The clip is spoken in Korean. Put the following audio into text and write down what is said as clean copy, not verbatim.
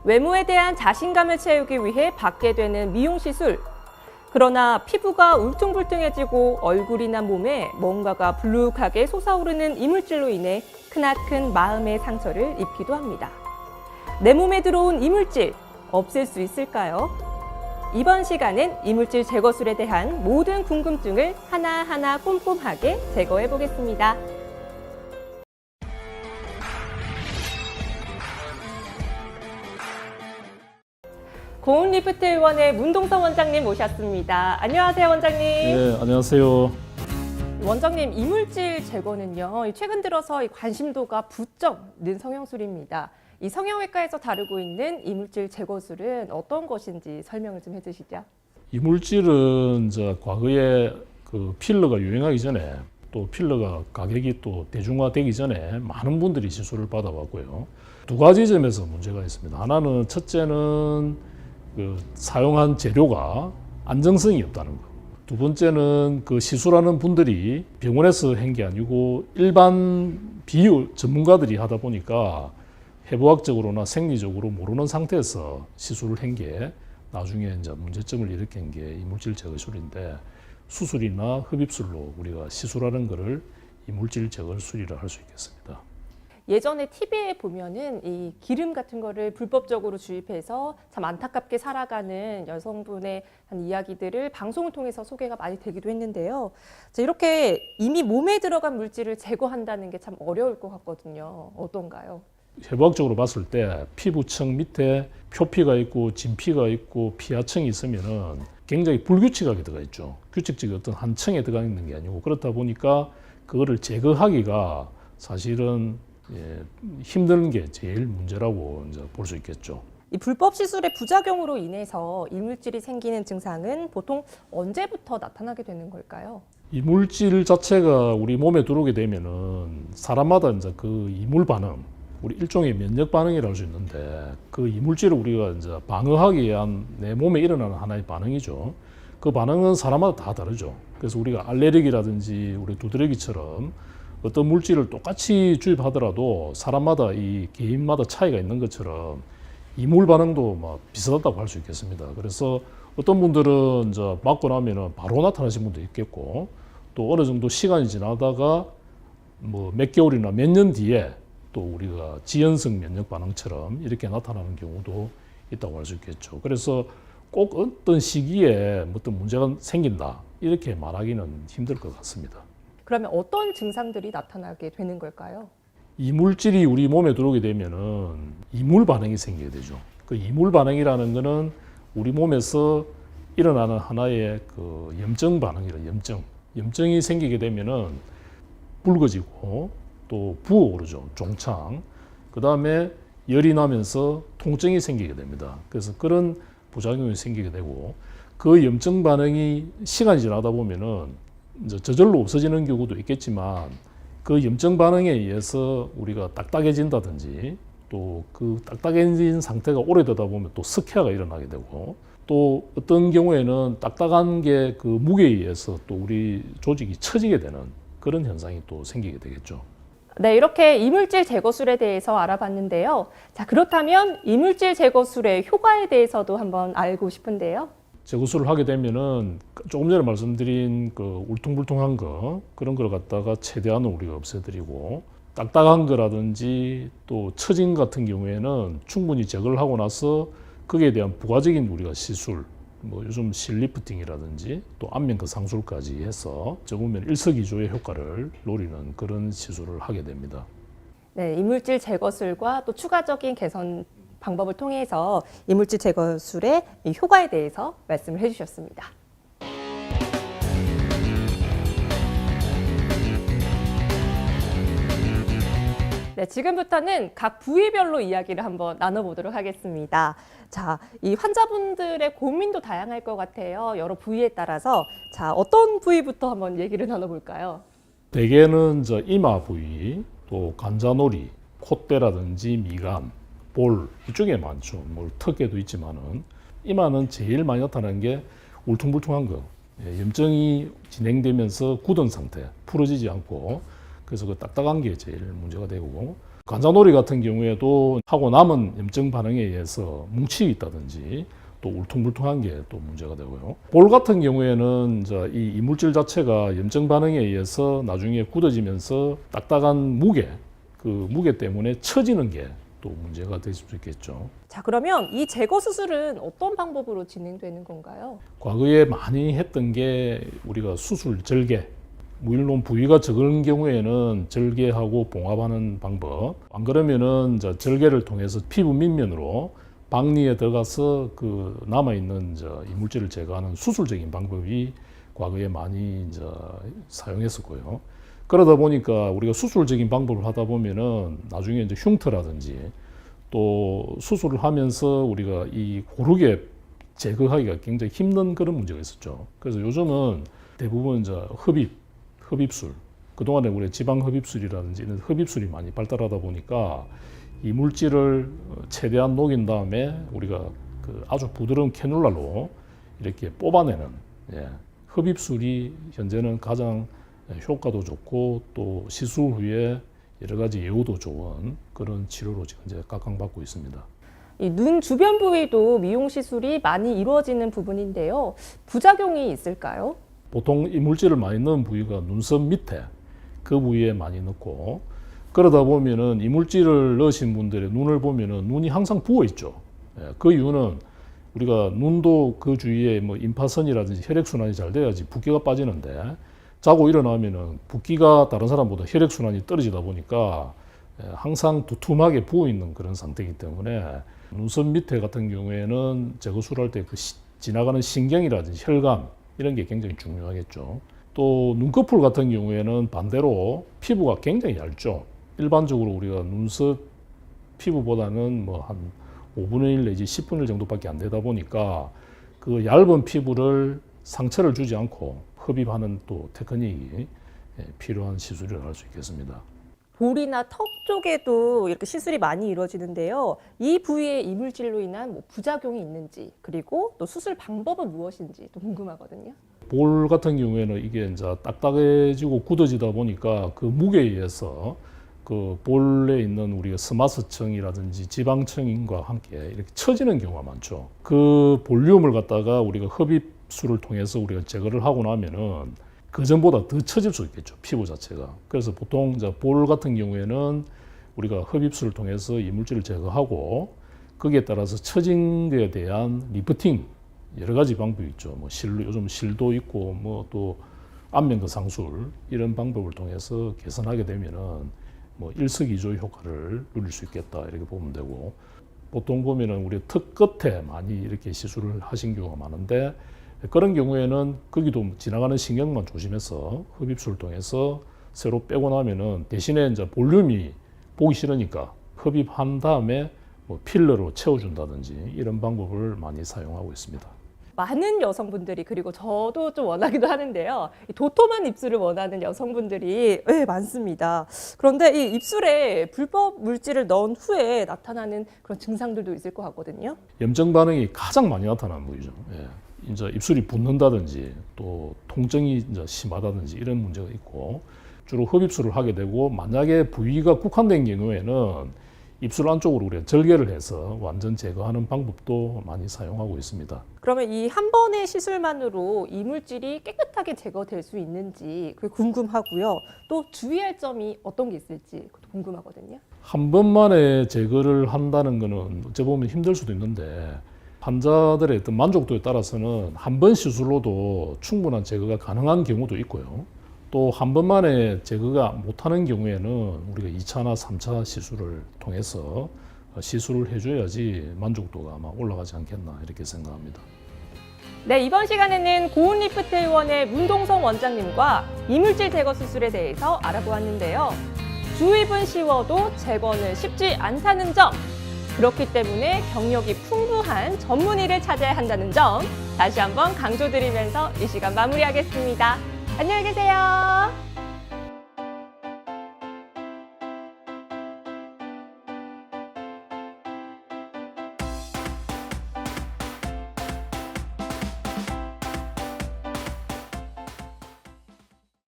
외모에 대한 자신감을 채우기 위해 받게 되는 미용 시술. 그러나 피부가 울퉁불퉁해지고 얼굴이나 몸에 뭔가가 불룩하게 솟아오르는 이물질로 인해 크나큰 마음의 상처를 입기도 합니다. 내 몸에 들어온 이물질, 없앨 수 있을까요? 이번 시간은 이물질 제거술에 대한 모든 궁금증을 하나하나 꼼꼼하게 제거해 보겠습니다. 고운리프트 의원의 문동서 원장님 모셨습니다. 안녕하세요, 원장님. 네, 안녕하세요. 원장님, 이물질 제거는요, 최근 들어서 관심도가 부쩍 는 성형술입니다. 이 성형외과에서 다루고 있는 이물질 제거술은 어떤 것인지 설명을 좀 해주시죠. 이물질은 과거에 그 필러가 유행하기 전에 또 필러가 가격이 또 대중화되기 전에 많은 분들이 시술을 받아봤고요. 두 가지 점에서 문제가 있습니다. 하나는 첫째는 그 사용한 재료가 안정성이 없다는 거. 두 번째는 그 시술하는 분들이 병원에서 한 게 아니고 일반 비유 전문가들이 하다 보니까 해부학적으로나 생리적으로 모르는 상태에서 시술을 한 게 나중에 이제 문제점을 일으킨 게 이물질 제거술인데, 수술이나 흡입술로 우리가 시술하는 것을 이물질 제거술이라 할 수 있겠습니다. 예전에 TV에 보면은 이 기름 같은 거를 불법적으로 주입해서 참 안타깝게 살아가는 여성분의 한 이야기들을 방송을 통해서 소개가 많이 되기도 했는데요. 자, 이렇게 이미 몸에 들어간 물질을 제거한다는 게 참 어려울 것 같거든요. 어떤가요? 해부학적으로 봤을 때 피부층 밑에 표피가 있고 진피가 있고 피하층이 있으면은 굉장히 불규칙하게 들어가 있죠. 규칙적인 어떤 한 층에 들어가 있는 게 아니고, 그렇다 보니까 그거를 제거하기가 사실은 힘든 게 제일 문제라고 이제 볼 수 있겠죠. 이 불법 시술의 부작용으로 인해서 이물질이 생기는 증상은 보통 언제부터 나타나게 되는 걸까요? 이물질 자체가 우리 몸에 들어오게 되면은 사람마다 이제 그 이물 반응, 우리 일종의 면역 반응이라고 할 수 있는데, 그 이물질을 우리가 이제 방어하기 위한 내 몸에 일어나는 하나의 반응이죠. 그 반응은 사람마다 다 다르죠. 그래서 우리가 알레르기라든지 우리 두드러기처럼 어떤 물질을 똑같이 주입하더라도 사람마다 이 개인마다 차이가 있는 것처럼 이물 반응도 막 비슷하다고 할 수 있겠습니다. 그래서 어떤 분들은 이제 맞고 나면은 바로 나타나신 분도 있겠고, 또 어느 정도 시간이 지나다가 뭐 몇 개월이나 몇 년 뒤에 또 우리가 지연성 면역 반응처럼 이렇게 나타나는 경우도 있다고 할 수 있겠죠. 그래서 꼭 어떤 시기에 어떤 문제가 생긴다 이렇게 말하기는 힘들 것 같습니다. 그러면 어떤 증상들이 나타나게 되는 걸까요? 이물질이 우리 몸에 들어오게 되면은 이물 반응이 생기게 되죠. 그 이물 반응이라는 거는 우리 몸에서 일어나는 하나의 그 염증 반응이라, 염증이 생기게 되면은 붉어지고 또 부어오르죠. 종창. 그 다음에 열이 나면서 통증이 생기게 됩니다. 그래서 그런 부작용이 생기게 되고, 그 염증 반응이 시간이 지나다 보면은 이제 저절로 없어지는 경우도 있겠지만, 그 염증 반응에 의해서 우리가 딱딱해진다든지, 또 그 딱딱해진 상태가 오래되다 보면 또 석회화가 일어나게 되고, 또 어떤 경우에는 딱딱한 게 그 무게에 의해서 또 우리 조직이 처지게 되는 그런 현상이 또 생기게 되겠죠. 네, 이렇게 이물질 제거술에 대해서 알아봤는데요. 자, 그렇다면 이물질 제거술의 효과에 대해서도 한번 알고 싶은데요. 제거술을 하게 되면은 조금 전에 말씀드린 그 울퉁불퉁한 거, 그런 걸 갖다가 최대한 우리가 없애드리고, 딱딱한 거라든지 또 처진 같은 경우에는 충분히 제거를 하고 나서 거기에 대한 부가적인 우리가 시술, 뭐 요즘 실리프팅이라든지 또 안면거 상술까지 해서 적으면 일석이조의 효과를 노리는 그런 시술을 하게 됩니다. 네, 이물질 제거술과 또 추가적인 개선 방법을 통해서 이물질 제거술의 이 효과에 대해서 말씀을 해주셨습니다. 네, 지금부터는 각 부위별로 이야기를 한번 나눠보도록 하겠습니다. 자, 이 환자분들의 고민도 다양할 것 같아요. 여러 부위에 따라서. 자, 어떤 부위부터 한번 얘기를 나눠볼까요? 대개는 이마 부위, 또 관자놀이, 콧대라든지 미간, 볼 이쪽에 많죠. 뭐 턱에도 있지만은 이마는 제일 많이 나타나는 게 울퉁불퉁한 거. 염증이 진행되면서 굳은 상태, 풀어지지 않고, 그래서 그 딱딱한 게 제일 문제가 되고, 관자놀이 같은 경우에도 하고 남은 염증 반응에 의해서 뭉치 있다든지 또 울퉁불퉁한 게 또 문제가 되고요. 볼 같은 경우에는 이제 이 이물질 자체가 염증 반응에 의해서 나중에 굳어지면서 딱딱한 무게, 그 무게 때문에 처지는 게 또 문제가 될 수 있겠죠. 자, 그러면 이 제거 수술은 어떤 방법으로 진행되는 건가요? 과거에 많이 했던 게 우리가 수술 절개, 무일론 부위가 적은 경우에는 절개하고 봉합하는 방법. 안 그러면은 이제 절개를 통해서 피부 밑면으로 박리에 들어가서 그 남아 있는 이물질을 제거하는 수술적인 방법이 과거에 많이 이제 사용했었고요. 그러다 보니까 우리가 수술적인 방법을 하다 보면은 나중에 이제 흉터라든지 또 수술을 하면서 우리가 이 고르게 제거하기가 굉장히 힘든 그런 문제가 있었죠. 그래서 요즘은 대부분 이제 흡입술, 그동안에 우리 지방 흡입술이라든지 이런 흡입술이 많이 발달하다 보니까 이물질을 최대한 녹인 다음에 우리가 그 아주 부드러운 캐놀라로 이렇게 뽑아내는 흡입술이 현재는 가장 효과도 좋고 또 시술 후에 여러 가지 예후도 좋은 그런 치료로 지금 이제 각광받고 있습니다. 이 눈 주변 부위도 미용 시술이 많이 이루어지는 부분인데요. 부작용이 있을까요? 보통 이물질을 많이 넣은 부위가 눈썹 밑에 그 부위에 많이 넣고 그러다 보면은 이물질을 넣으신 분들의 눈을 보면은 눈이 항상 부어 있죠. 그 이유는 우리가 눈도 그 주위에 뭐 임파선이라든지 혈액순환이 잘 돼야지 붓기가 빠지는데 자고 일어나면은 붓기가 다른 사람보다 혈액순환이 떨어지다 보니까 항상 두툼하게 부어 있는 그런 상태이기 때문에 눈썹 밑에 같은 경우에는 제거술할 때 그 지나가는 신경이라든지 혈관 이런 게 굉장히 중요하겠죠. 또 눈꺼풀 같은 경우에는 반대로 피부가 굉장히 얇죠. 일반적으로 우리가 눈썹 피부보다는 뭐 한 5분의 1 내지 10분의 1 정도밖에 안 되다 보니까 그 얇은 피부를 상처를 주지 않고 흡입하는 또 테크닉이 필요한 시술이라고 할 수 있겠습니다. 볼이나 턱 쪽에도 이렇게 시술이 많이 이루어지는데요. 이 부위에 이물질로 인한 뭐 부작용이 있는지 그리고 또 수술 방법은 무엇인지 또 궁금하거든요. 볼 같은 경우에는 이게 이제 딱딱해지고 굳어지다 보니까 그 무게에 의해서 그 볼에 있는 우리가 스마스층이라든지 지방층과 함께 이렇게 처지는 경우가 많죠. 그 볼륨을 갖다가 우리가 흡입술을 통해서 우리가 제거를 하고 나면은 그 전보다 더 처질 수 있겠죠, 피부 자체가. 그래서 보통 이제 볼 같은 경우에는 우리가 흡입술을 통해서 이물질을 제거하고 거기에 따라서 처진 데에 대한 리프팅 여러 가지 방법이 있죠. 뭐 요즘 실도 있고 뭐 또 안면도 상술 이런 방법을 통해서 개선하게 되면은 뭐 일석이조의 효과를 누릴 수 있겠다 이렇게 보면 되고 보통 보면은 우리 턱 끝에 많이 이렇게 시술을 하신 경우가 많은데 그런 경우에는 거기도 지나가는 신경만 조심해서 흡입술을 통해서 새로 빼고 나면은 대신에 이제 볼륨이 보기 싫으니까 흡입한 다음에 뭐 필러로 채워준다든지 이런 방법을 많이 사용하고 있습니다. 많은 여성분들이 그리고 저도 좀 원하기도 하는데요. 이 도톰한 입술을 원하는 여성분들이 많습니다. 그런데 이 입술에 불법 물질을 넣은 후에 나타나는 그런 증상들도 있을 것 같거든요. 염증 반응이 가장 많이 나타나는 부위죠. 이제 입술이 붓는다든지 또 통증이 이제 심하다든지 이런 문제가 있고 주로 흡입술을 하게 되고 만약에 부위가 국한된 경우에는 입술 안쪽으로 우리가 절개를 해서 완전 제거하는 방법도 많이 사용하고 있습니다. 그러면 이 한 번의 시술만으로 이물질이 깨끗하게 제거될 수 있는지 그게 궁금하고요. 또 주의할 점이 어떤 게 있을지 그것도 궁금하거든요. 한 번만에 제거를 한다는 거는 어찌 보면 힘들 수도 있는데 환자들의 어떤 만족도에 따라서는 한 번 시술로도 충분한 제거가 가능한 경우도 있고요. 또 한 번만에 제거가 못하는 경우에는 우리가 2차나 3차 시술을 통해서 시술을 해줘야지 만족도가 아마 올라가지 않겠나 이렇게 생각합니다. 네, 이번 시간에는 고운리프트 의원의 문동성 원장님과 이물질 제거 수술에 대해서 알아보았는데요. 주입은 쉬워도 제거는 쉽지 않다는 점, 그렇기 때문에 경력이 풍부한 전문의를 찾아야 한다는 점 다시 한번 강조드리면서 이 시간 마무리하겠습니다. 안녕히 계세요.